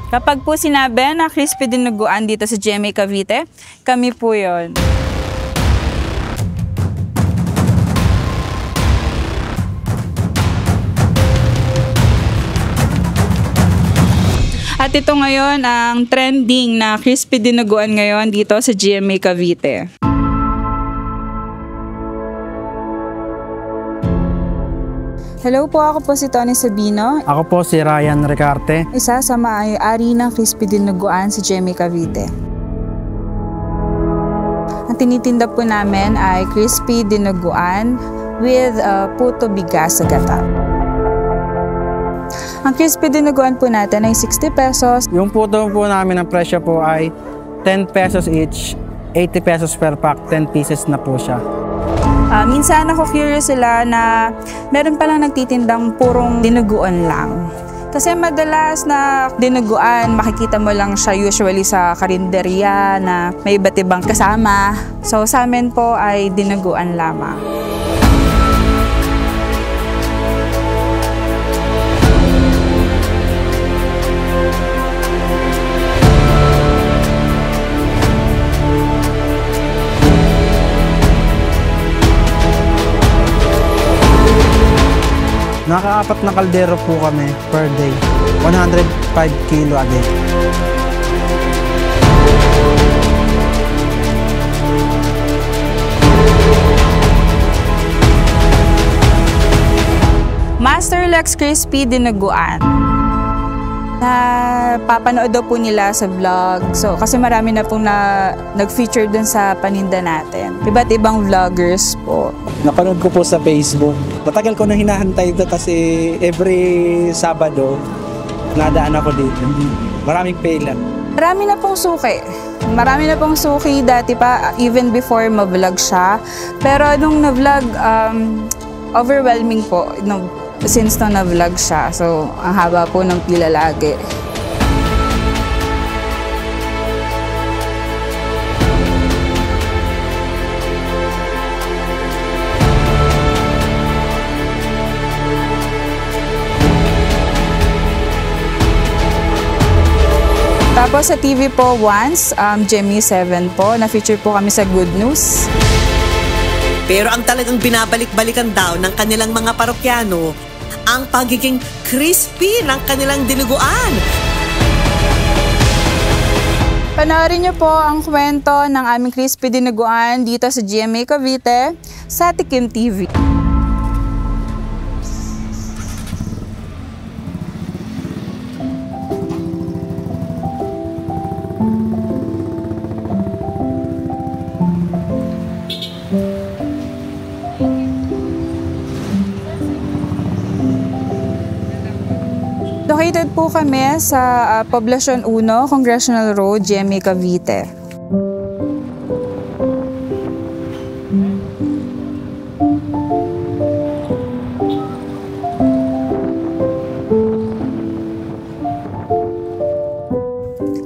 Kapag po sinabi na crispy dinuguan dito sa GMA Cavite, kami po yon. At ito ngayon ang trending na crispy dinuguan ngayon dito sa GMA Cavite. Hello po, ako po si Tony Sabino. Ako po si Ryan Recarte. Isa sa may-ari ng crispy dinuguan sa GMA Cavite. Ang tinitinda po namin ay crispy dinuguan with puto bigas sa gata. Ang crispy dinuguan po natin ay 60 pesos. Yung puto po namin ang presyo po ay 10 pesos each, 80 pesos per pack, 10 pieces na po siya. Minsan ako curious sila na meron palang nagtitindang purong dinuguan lang. Kasi madalas na dinuguan, makikita mo lang siya usually sa karinderya na may iba't ibang kasama. So sa amin po ay dinuguan lamang. Nakaapat na kaldero po kami per day. 105 kilo a day. Master Lex Crispy Dinuguan. Papanood daw po nila sa vlog. So, kasi marami na pong nag-feature dun sa paninda natin. Iba't ibang vloggers po. Napanood ko po sa Facebook. Matagal ko na hinahantay ito kasi every Sabado nadaan ako dito. Maraming pila. Marami na pong suki. Marami na pong suki dati pa, even before ma-vlog siya. Pero nung na-vlog, overwhelming po. Since na na-vlog siya, so ang haba po ng pila lagi. Tapos sa TV po once, GMA 7 po, na-feature po kami sa Good News. Pero ang talagang binabalik-balikan daw ng kanilang mga parokyano, ang pagiging crispy ng kanilang dinuguan. Panoorin niyo po ang kwento ng aming crispy dinuguan dito sa GMA Cavite sa Tikim TV. Located po kami sa Poblacion 1, Congressional Road, GMA Cavite.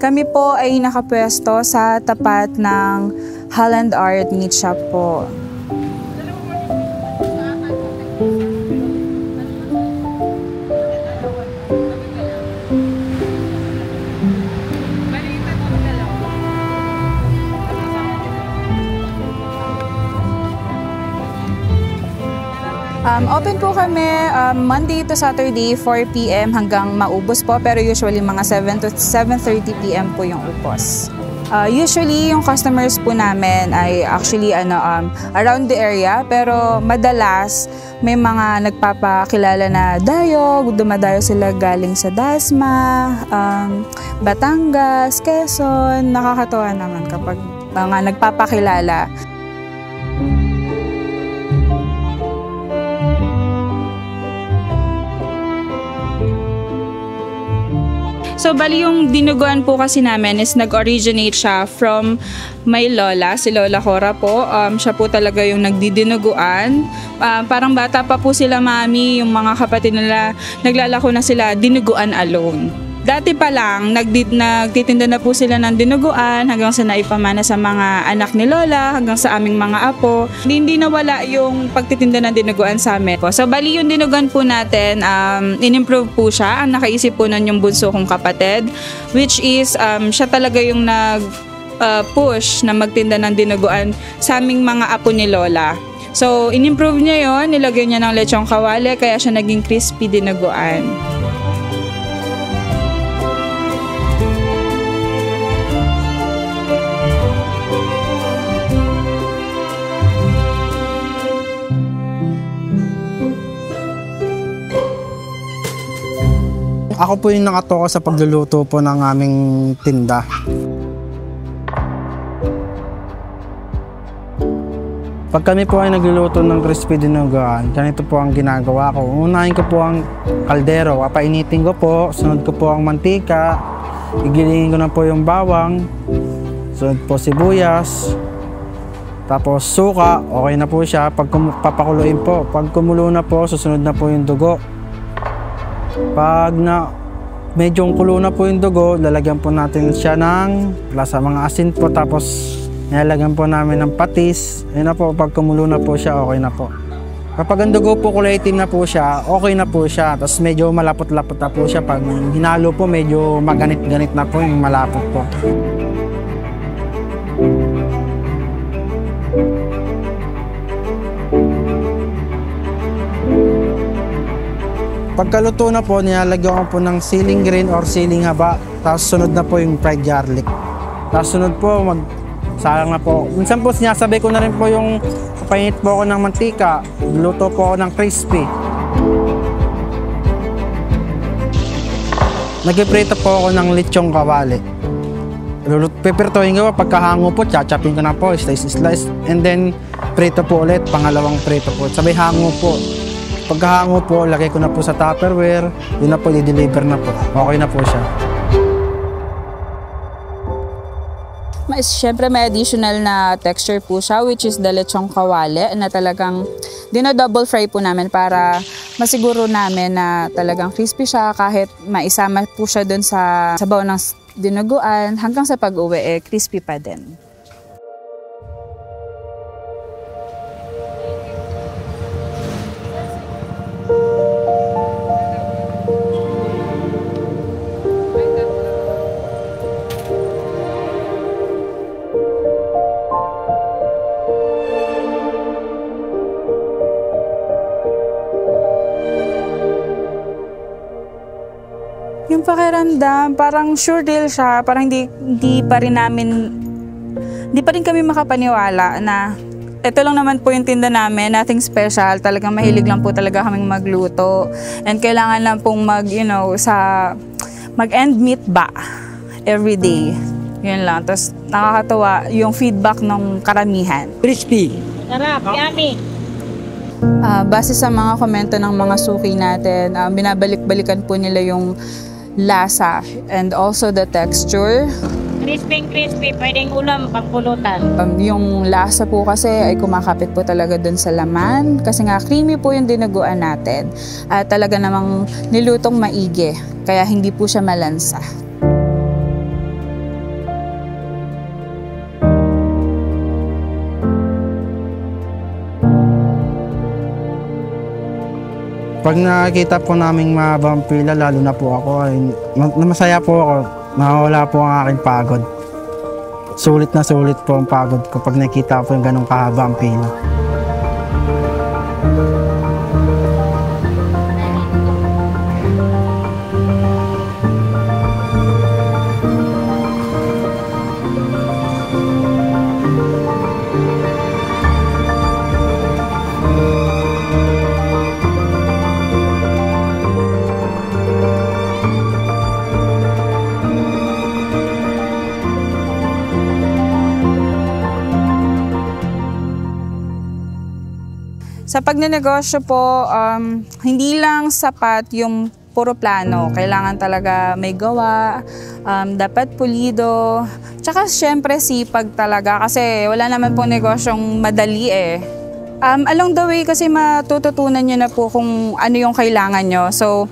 Kami po ay nakapwesto sa tapat ng Holland Art Meat Shop po. Open po kami Monday to Saturday, 4 p.m. hanggang maubos po. Pero usually mga 7 to 7:30 p.m. po yung upos. Usually yung customers po namin ay actually around the area. Pero madalas may mga nagpapakilala na dayo. Dumadayo sila galing sa Dasma, Batangas, Quezon. Nakakatuwa naman kapag mga nagpapakilala. So, bali yung dinuguan po kasi namin is nag-originate siya from my lola, si Lola Cora po. Siya po talaga yung nagdidinuguan. Parang bata pa po sila mami, yung mga kapatid nila, naglalako na sila dinuguan alone. Dati pa lang, nagtitinda na po sila ng dinuguan hanggang sa naipamana sa mga anak ni Lola, hanggang sa aming mga apo. Hindi nawala yung pagtitinda ng dinuguan sa amin po. So bali yung dinuguan po natin, in-improve po siya. Ang nakaisip po nun yung bunso kong kapatid, which is siya talaga yung push na magtinda ng dinuguan sa aming mga apo ni Lola. So in-improve niya yon, nilagyan niya ng lechong kawali, kaya siya naging crispy dinuguan. Ako po yung nakatoka sa pagluluto po ng aming tinda. Pag kami po ay nagluluto ng crispy dinuguan, ganito po ang ginagawa ko. Unahin ko po ang kaldero, papainitin ko po, sunod ko po ang mantika, igilingin ko na po yung bawang, sunod po sibuyas, tapos suka, okay na po siya. Pag papakuluin po, pag kumulo na po, susunod na po yung dugo. Pag medyo kulo na po yung dugo, lalagyan po natin siya ng lasa, mga asin po, tapos nilalagyan po namin ng patis. Ayun na po, pag kumulo na po siya, okay na po. Kapag ang dugo po kulay itim na po siya, okay na po siya. Tapos medyo malapot-lapot na po siya. Pag hinalo po, medyo maganit-ganit na po yung malapot po. Pagkaluto na po, nilalagyan ko po ng siling green or siling haba. Tapos sunod na po yung fried garlic. Tapos sunod po, salang na po. Minsan po sinasabay ko na rin po yung painit po ako ng mantika. Luto po ako ng crispy. Nagpiprito po ako ng lechong kawali. Pipirtuhin ko, pagkahango po, chachapin ko na po, slice. And then, prito po ulit, pangalawang prito po. Sabay hango po. Pagkahango po, lagay ko na po sa Tupperware, yun na po, i-deliver na po. Okay na po siya. Siyempre may additional na texture po siya, which is the lechong kawali, na talagang dino-double fry po namin para masiguro namin na talagang crispy siya kahit maisama po siya dun sa sabaw ng dinuguan, hanggang sa pag-uwi crispy pa din. Yung pakiramdam, parang sure deal siya, parang hindi pa rin kami makapaniwala na ito lang naman po yung tinda namin, nothing special, talagang mahilig lang po talaga kaming magluto. And kailangan lang pong mag-end meet ba every day. Yun lang. Tapos nakakatawa yung feedback ng karamihan. Crispy. Sarap, yummy. Base sa mga komento ng mga suki natin, binabalik-balikan po nila yung lasa and also the texture. Crispy, pwedeng ulam, pangpulutan. Yung lasa po kasi ay kumakapit po talaga dun sa laman kasi nga creamy po yung dinuguan natin at talaga namang nilutong maigi kaya hindi po siya malansa. Pag nakikita po naming mahabang pila, lalo na po ako, ay masaya po ako. Nawawala po ang aking pagod. Sulit na sulit po ang pagod ko pag nakita po yung ganong kahaba ang pila. Sa pagnenegosyo po, hindi lang sapat yung puro plano. Kailangan talaga may gawa, dapat pulido. Tsaka syempre sipag talaga kasi wala naman po negosyong madali eh. Along the way kasi matututunan nyo na po kung ano yung kailangan nyo. So,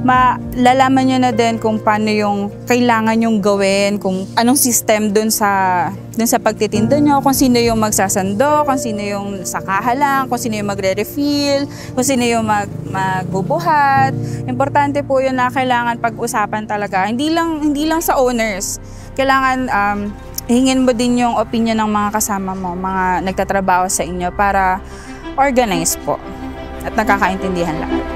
malalaman nyo na din kung paano yung kailangan yung gawin, kung anong system dun sa pagtitinda nyo, kung sino yung magsasando, kung sino yung sakahalang, kung sino yung magre-refill, kung sino yung magbubuhat. Importante po yun na kailangan pag-usapan talaga. Hindi lang sa owners. Kailangan hingin mo din yung opinion ng mga kasama mo, mga nagtatrabaho sa inyo para organize po at nakakaintindihan lahat.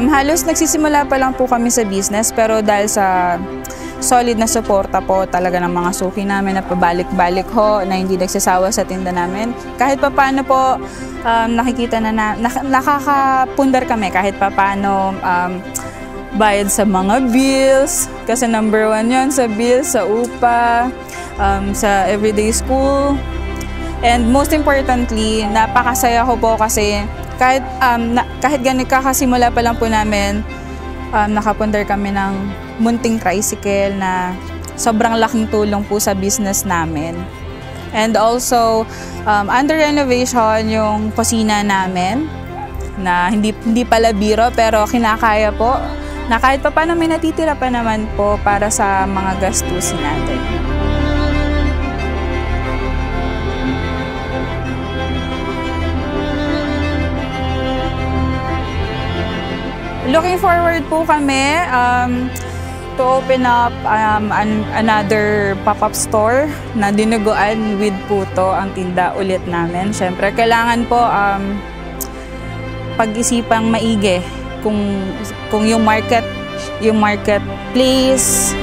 Halos nagsisimula pa lang po kami sa business pero dahil sa solid na suporta po talaga ng mga suki namin na pabalik-balik ho na hindi nagsasawa sa tinda namin. Kahit papaano po nakikita na nakakapundar kami kahit papaano bayad sa mga bills kasi number 1 yon sa bills, sa upa, sa everyday school. And most importantly, napakasaya ko po kasi kahit ganito kakasimula pa lang po namin, nakapundar kami ng munting tricycle na sobrang laking tulong po sa business namin. And also, under renovation yung kusina namin na hindi pala biro pero kinakaya po na kahit pa paano may natitira pa naman po para sa mga gastusin natin. Looking forward po kami to open up another pop-up store na dinuguan with puto ang tinda ulit namin. Siyempre, kailangan po pag-isipang maigi kung yung marketplace.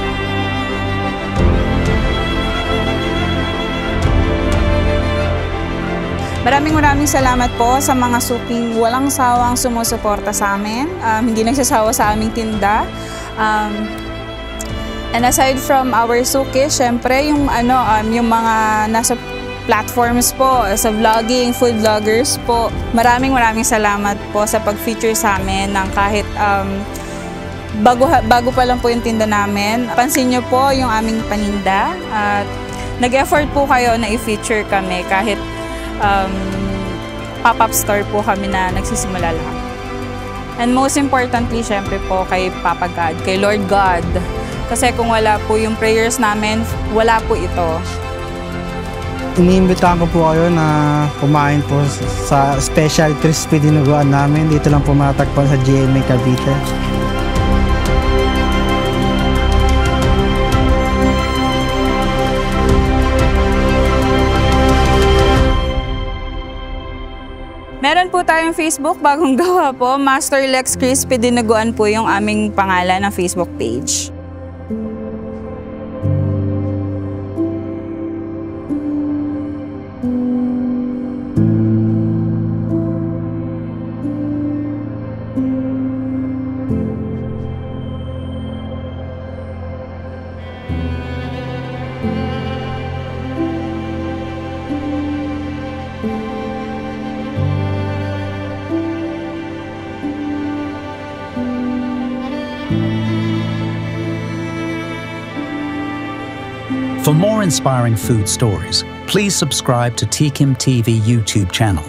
Maraming salamat po sa mga suking walang sawang sumusuporta sa amin. Hindi nagsasawa sa aming tinda. And aside from our suki, syempre yung mga nasa platforms po sa vlogging, food vloggers po. Maraming salamat po sa pag-feature sa amin ng kahit bago pa lang po yung tinda namin. Pansin niyo po yung aming paninda at nag-effort po kayo na i-feature kami kahit pop-up store po kami na nagsisimula lang. And most importantly, syempre po kay Papa God, kay Lord God. Kasi kung wala po yung prayers namin, wala po ito. Iniimbitahan ko po kayo na kumain po sa special crispy dinuguan namin. Dito lang po matatagpuan sa GMA Cavite. Meron po tayong Facebook, bagong gawa po. Master Lex Crispy Dinuguan po yung aming pangalan ng Facebook page. For more inspiring food stories, please subscribe to Tikim TV YouTube channel.